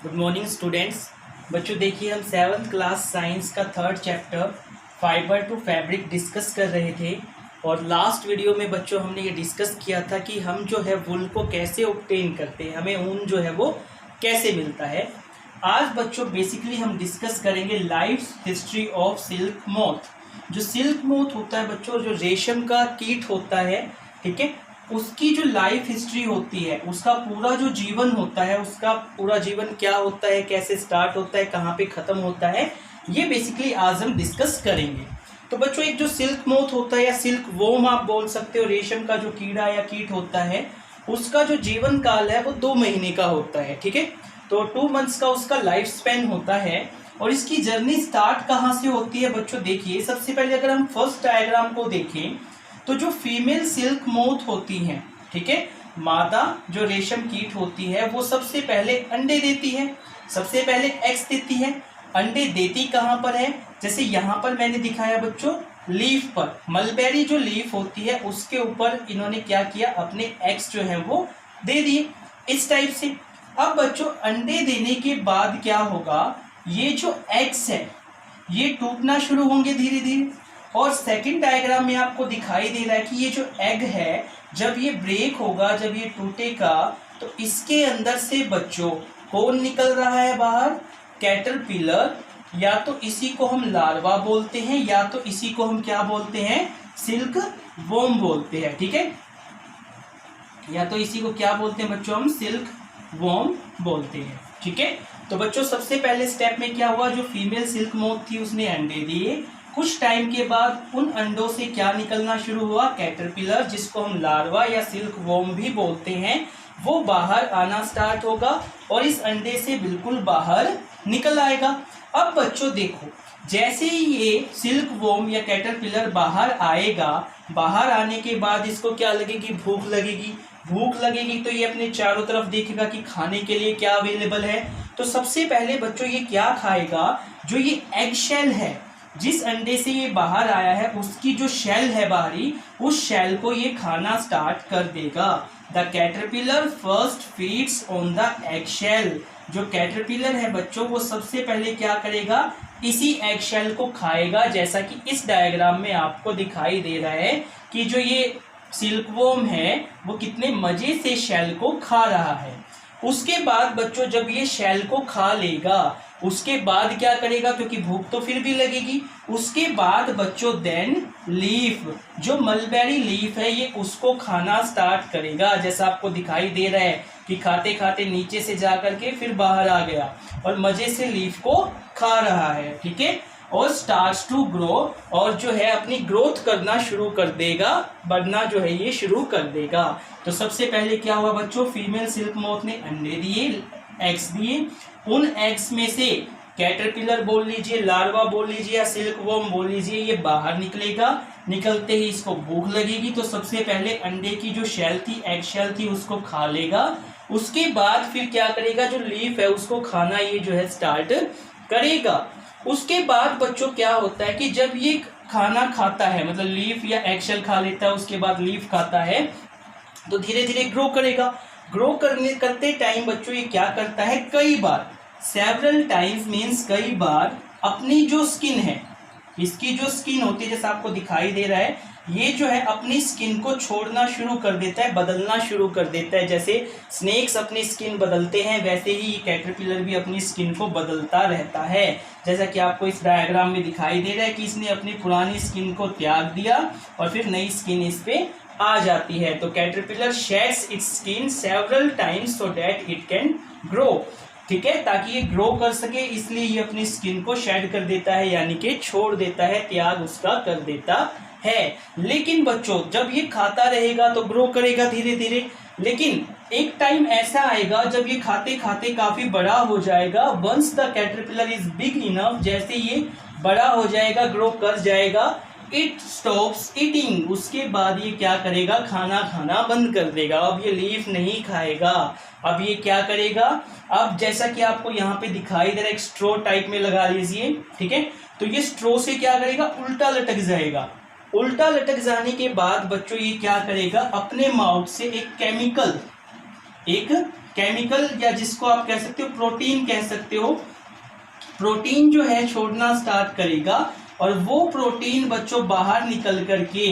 Good morning students. बच्चों देखिए, हम 7th क्लास साइंस का 3rd chapter fibre to fabric discuss कर रहे थे। और लास्ट वीडियो में बच्चों हमने ये डिस्कस किया था कि हम जो है वुल को कैसे ऑब्टेन करते हैं, हमें ऊन जो है वो कैसे मिलता है। आज बच्चों बेसिकली हम डिस्कस करेंगे life history of silk moth. जो सिल्क मोथ होता है बच्चों, जो रेशम का कीट होता है, ठीक है, उसकी जो लाइफ हिस्ट्री होती है, उसका पूरा जो जीवन होता है, उसका पूरा जीवन क्या होता है, कैसे स्टार्ट होता है, कहाँ पे खत्म होता है, ये बेसिकली आज हम डिस्कस करेंगे। तो बच्चों एक जो सिल्क मोथ होता है या सिल्क वोम आप बोल सकते हो, रेशम का जो कीड़ा या कीट होता है, उसका जो जीवन काल है वो 2 महीने का होता है। ठीक है, तो 2 मंथ्स का उसका लाइफ स्पेन होता है। और इसकी जर्नी स्टार्ट कहाँ से होती है बच्चों, देखिए सबसे पहले अगर हम फर्स्ट डायग्राम को देखें तो जो फीमेल सिल्क मोथ होती हैं, ठीक है, मादा जो रेशम कीट होती है वो सबसे पहले अंडे देती है, सबसे पहले एग्स देती है। अंडे देती कहाँ पर है, जैसे यहाँ पर मैंने दिखाया बच्चों, लीफ पर, मलबेरी जो लीफ होती है उसके ऊपर इन्होंने क्या किया, अपने एग्स जो है वो दे दिए इस टाइप से। अब बच्चों अंडे देने के बाद क्या होगा, ये जो एग्स है ये टूटना शुरू होंगे धीरे धीरे। और सेकंड डायग्राम में आपको दिखाई दे रहा है कि ये जो एग है जब ये ब्रेक होगा, जब ये टूटेगा, तो इसके अंदर से बच्चों कौन निकल रहा है बाहर, कैटरपिलर, या तो इसी को हम लार्वा बोलते हैं या तो इसी को हम क्या बोलते हैं, सिल्क वोम बोलते हैं। ठीक है, या तो इसी को क्या बोलते हैं बच्चों, हम सिल्क वोम बोलते हैं। ठीक है, तो बच्चों सबसे पहले स्टेप में क्या हुआ, जो फीमेल सिल्क मोथ थी उसने अंडे दिए। कुछ टाइम के बाद उन अंडों से क्या निकलना शुरू हुआ, कैटरपिलर, जिसको हम लार्वा या सिल्क वोम भी बोलते हैं, वो बाहर आना स्टार्ट होगा और इस अंडे से बिल्कुल बाहर निकल आएगा। अब बच्चों देखो, जैसे ही ये सिल्क वोम या कैटरपिलर बाहर आएगा, बाहर आने के बाद इसको क्या लगेगी, भूख लगेगी। भूख लगेगी तो ये अपने चारों तरफ देखेगा कि खाने के लिए क्या अवेलेबल है। तो सबसे पहले बच्चों ये क्या खाएगा, जो ये एग शेल है, जिस अंडे से ये बाहर आया है उसकी जो शेल है बाहरी, उस शेल को ये खाना स्टार्ट कर देगा। The caterpillar first feeds on the egg shell. जो कैटरपिलर है बच्चों वो सबसे पहले क्या करेगा, इसी एग शेल को खाएगा, जैसा कि इस डायग्राम में आपको दिखाई दे रहा है कि जो ये सिल्कवॉर्म है वो कितने मजे से शेल को खा रहा है। उसके बाद बच्चों जब ये शेल को खा लेगा, उसके बाद क्या करेगा, क्योंकि भूख तो फिर भी लगेगी, उसके बाद बच्चों देन लीफ, जो मलबेरी लीफ है ये उसको खाना स्टार्ट करेगा। जैसा आपको दिखाई दे रहा है कि खाते खाते नीचे से जा करके फिर बाहर आ गया और मजे से लीफ को खा रहा है। ठीक है, और स्टार्ट्स टू ग्रो, और जो है अपनी ग्रोथ करना शुरू कर देगा, बढ़ना जो है ये शुरू कर देगा। तो सबसे पहले क्या हुआ बच्चों, फीमेल सिल्क मोथ ने अंडे दिए, एग्स दिए। उन एग्स में से कैटरपिलर बोल लीजिए, लार्वा बोल लीजिए या सिल्क वॉर्म बोल लीजिए, ये बाहर निकलेगा। निकलते ही इसको भूख लगेगी तो सबसे पहले अंडे की जो शेल थी, एग शेल थी, उसको खा लेगा। उसके बाद फिर क्या करेगा, जो लीफ है उसको खाना ये जो है स्टार्ट करेगा। उसके बाद बच्चों क्या होता है कि जब ये खाना खाता है, मतलब लीफ या एग शेल खा लेता है, उसके बाद लीफ खाता है, तो धीरे धीरे ग्रो करेगा। ग्रो करते टाइम बच्चों ये क्या करता है, कई बार, सेवरल टाइम्स मीन्स कई बार, अपनी जो स्किन है, इसकी जो स्किन होती है जैसा आपको दिखाई दे रहा है, ये जो है अपनी स्किन को छोड़ना शुरू कर देता है, बदलना शुरू कर देता है। जैसे स्नेक्स अपनी स्किन बदलते हैं वैसे ही कैटरपिलर भी अपनी स्किन को बदलता रहता है। जैसा कि आपको इस डायग्राम में दिखाई दे रहा है कि इसने अपनी पुरानी स्किन को त्याग दिया और फिर नई स्किन इस पे आ जाती है। तो caterpillar shades it's skin several times so that it can grow. ठीक है, ताकि ये ग्रो कर सके इसलिए ये अपनी स्किन को शेड कर देता है, यानी कि छोड़ देता है, त्याग उसका कर देता है। लेकिन बच्चों जब ये खाता रहेगा तो ग्रो करेगा धीरे धीरे, लेकिन एक टाइम ऐसा आएगा जब ये खाते खाते काफी बड़ा हो जाएगा। Once the caterpillar is big enough, जैसे ये बड़ा हो जाएगा, ग्रो कर जाएगा, इट स्टॉप्स ईटिंग, उसके बाद ये क्या करेगा, खाना खाना बंद कर देगा। अब ये लीफ नहीं खाएगा, अब ये क्या करेगा, अब जैसा कि आपको यहाँ पे दिखाई दे रहा है, एक स्ट्रो टाइप में लगा लीजिए। ठीक है, तो ये स्ट्रो से क्या करेगा, उल्टा लटक जाएगा। उल्टा लटक जाने के बाद बच्चों ये क्या करेगा, अपने माउथ से एक केमिकल या जिसको आप कह सकते हो प्रोटीन कह सकते हो, प्रोटीन जो है छोड़ना स्टार्ट करेगा और वो प्रोटीन बच्चों बाहर निकल करके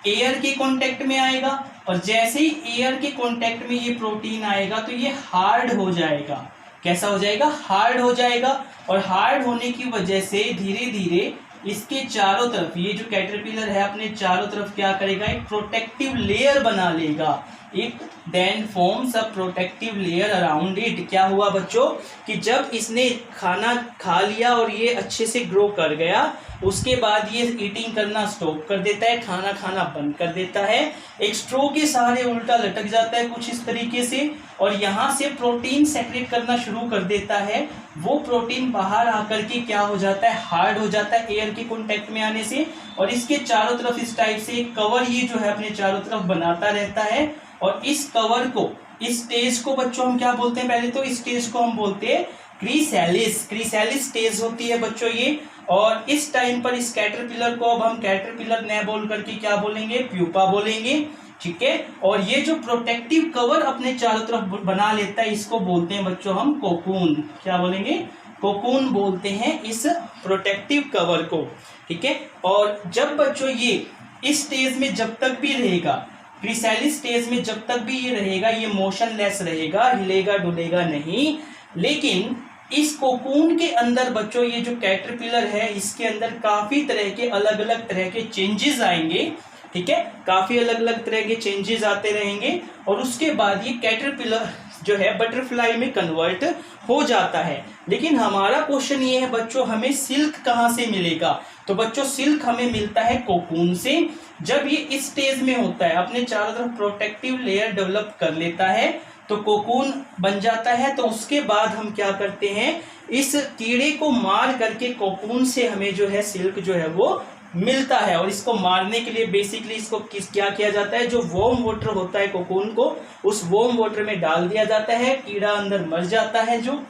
एयर के कांटेक्ट में आएगा और जैसे ही एयर के कांटेक्ट में ये प्रोटीन आएगा तो ये हार्ड हो जाएगा। कैसा हो जाएगा? हार्ड हो जाएगा। और हार्ड होने की वजह से धीरे धीरे इसके चारों तरफ ये जो कैटरपिलर है अपने चारों तरफ क्या करेगा? एक प्रोटेक्टिव लेयर बना लेगा। It then forms a protective layer around it. क्या हुआ बच्चों कि जब इसने खाना खा लिया और ये अच्छे से ग्रो कर गया, उसके बाद ये ईटिंग करना स्टॉप कर देता है, खाना खाना बंद कर देता है, एक स्ट्रो के सहारे उल्टा लटक जाता है कुछ इस तरीके से और यहाँ से प्रोटीन सेक्रेट करना शुरू कर देता है। वो प्रोटीन बाहर आकर के क्या हो जाता है? हार्ड हो जाता है एयर के कांटेक्ट में आने से और इसके चारों तरफ इस टाइप से एक कवर ये जो है अपने चारों तरफ बनाता रहता है। और इस कवर को, इस स्टेज को बच्चों हम क्या बोलते हैं? पहले तो इस स्टेज को हम बोलते हैं क्रिसैलिस। क्रिसैलिस स्टेज होती है बच्चों ये। और इस टाइम पर इस कैटरपिलर को अब हम कैटरपिलर न बोल करके क्या बोलेंगे? प्यूपा बोलेंगे। ठीक है। और ये जो प्रोटेक्टिव कवर अपने चारों तरफ बना लेता है इसको बोलते हैं बच्चों हम कोकून। क्या बोलेंगे? कोकून बोलते हैं इस प्रोटेक्टिव कवर को। ठीक है। और जब बच्चों ये इस स्टेज में जब तक भी रहेगा, क्रिसैलिस स्टेज में जब तक भी ये रहेगा, ये मोशनलेस रहेगा, हिलेगा डुलेगा नहीं। लेकिन इस कोकून के अंदर बच्चों ये जो कैटरपिलर है इसके अंदर काफी तरह के अलग अलग तरह के चेंजेस आएंगे। ठीक है। काफी अलग अलग तरह के चेंजेस आते रहेंगे और उसके बाद ये कैटरपिलर जो है बटरफ्लाई में कन्वर्ट हो जाता है। लेकिन हमारा क्वेश्चन ये है बच्चों, हमें सिल्क कहाँ से मिलेगा? तो बच्चों सिल्क हमें मिलता है कोकून से। जब ये इस स्टेज में होता है, अपने चारों तरफ प्रोटेक्टिव लेयर डेवलप कर लेता है तो कोकून बन जाता है। तो उसके बाद हम क्या करते हैं? इस कीड़े को मार करके कोकून से हमें जो है सिल्क जो है वो मिलता है। और इसको मारने के लिए बेसिकली इसको क्या किया जाता है? जो वार्म वाटर होता है कोकून को उस वार्म वाटर में डाल दिया जाता है, कीड़ा अंदर मर जाता है, जो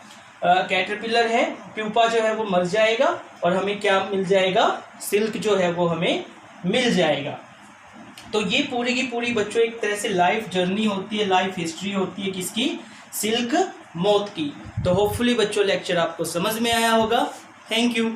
कैटरपिलर है, प्यूपा जो है वो मर जाएगा और हमें क्या मिल जाएगा? सिल्क जो है वो हमें मिल जाएगा। तो ये पूरी की पूरी बच्चों एक तरह से लाइफ जर्नी होती है, लाइफ हिस्ट्री होती है किसकी? सिल्क मोथ की। तो होपफुली बच्चों लेक्चर आपको समझ में आया होगा। Thank you.